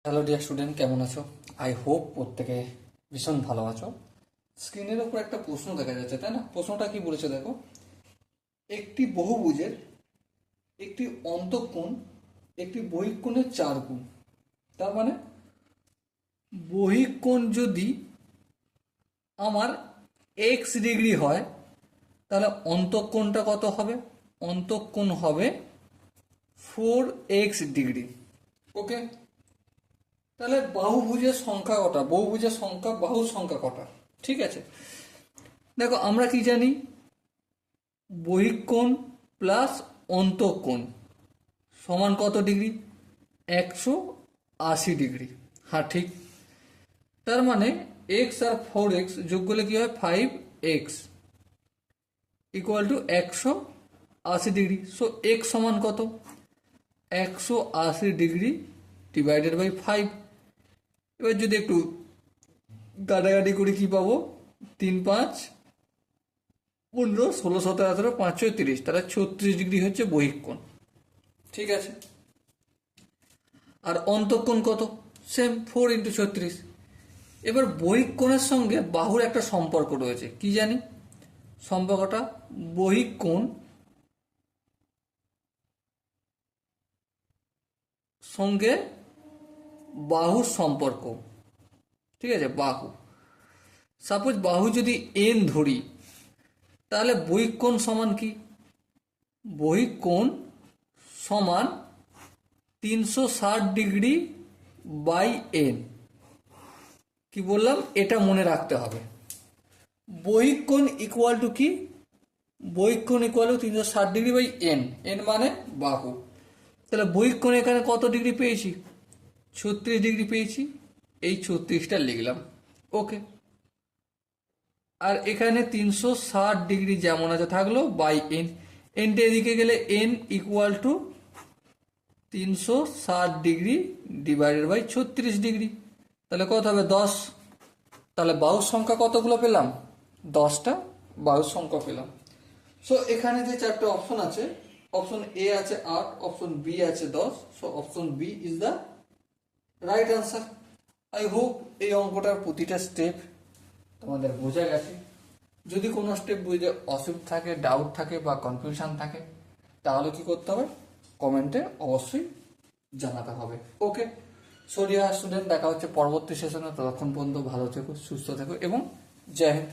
Hello dear student, কেমন আছো? I hope প্রত্যেকে ভীষণ ভালো আছো। স্ক্রিনের ওপর একটা প্রশ্ন দেখা যাচ্ছে, তাই না? প্রশ্নটা কি বলেছে দেখো, একটি বহুভুজের একটি অন্তঃকোণ একটি বহিঃকোণের 4 গুণ। তার মানে বহিঃকোণ যদি আমার এক্স ডিগ্রি হয়, তাহলে অন্তঃকোণটা কত হবে? অন্তঃকোণ হবে 4x ডিগ্রি। ওকে, তাহলে বাহুভুজের সংখ্যা কটা? বহুভুজের সংখ্যা, বাহুর সংখ্যা কটা? ঠিক আছে, দেখো আমরা কি জানি, বহিঃকোণ প্লাস অন্তঃকোণ সমান কত ডিগ্রি? 180 ডিগ্রি। হ্যাঁ ঠিক। তার মানে এক্স আর 4x যোগ করলে কি হয়? 5x equal to 180 degree. So x সমান কত? 180 ডিগ্রি ডিভাইডেড বাই 5। এবার যদি একটু গাড়াগাড়ি করে কি পাবো? 3, 5, 15, 16, 17, 18, 5, 6, 30, তাহলে 36 ডিগ্রি হচ্ছে বহিঃকোণ। ঠিক আছে, আর অন্তঃকোণ কত? সেম 4 × 36। এবার বহিঃকোণের সঙ্গে বাহুর একটা সম্পর্ক রয়েছে, কি জানি সম্পর্কটা? বহিঃকোণ সঙ্গে বাহুর সম্পর্ক। ঠিক আছে, বাহু, সাপোজ বাহু যদি এন ধরি, তাহলে বহিঃকোণ সমান কি? বহিঃকোণ সমান 360 ডিগ্রি বাই এন। কি বললাম? এটা মনে রাখতে হবে। বহিঃকোণ ইকুয়াল টু কি? বহিঃকোণ equal to 360 degree by N. N মানে বাহু। তাহলে বহিঃকোণ এখানে কত ডিগ্রি পেয়েছি? 36 ডিগ্রি পেয়েছি। এই 36টা লিখলাম। ওকে, আর এখানে 360 ডিগ্রি যেমন আছে থাকলো বাই এন। এনটা এদিকে গেলে N equal to 360 degree divided by 36 degree. তাহলে কত হবে? 10। তাহলে বাহুর সংখ্যা কতগুলো পেলাম? 10টা বাহুর সংখ্যা পেলাম। সো এখানে যে 4টে অপশন আছে, অপশন এ আছে 8, অপশন বি আছে 10। So option B is the right answer. I hope এই অঙ্কটার প্রতিটা স্টেপ তোমাদের বোঝা গেছে। যদি কোনো স্টেপ বুঝতে অসুবিধা থাকে, ডাউট থাকে বা কনফিউশন থাকে, তাহলে কি করতে হবে? কমেন্টে অবশ্যই জানাতে হবে। ওকে, সো ডিয়ার স্টুডেন্ট, দেখা হচ্ছে পরবর্তী সেশনে। ততক্ষণ পর্যন্ত ভালো থেকো, সুস্থ থেকো এবং জয় হিন্দ।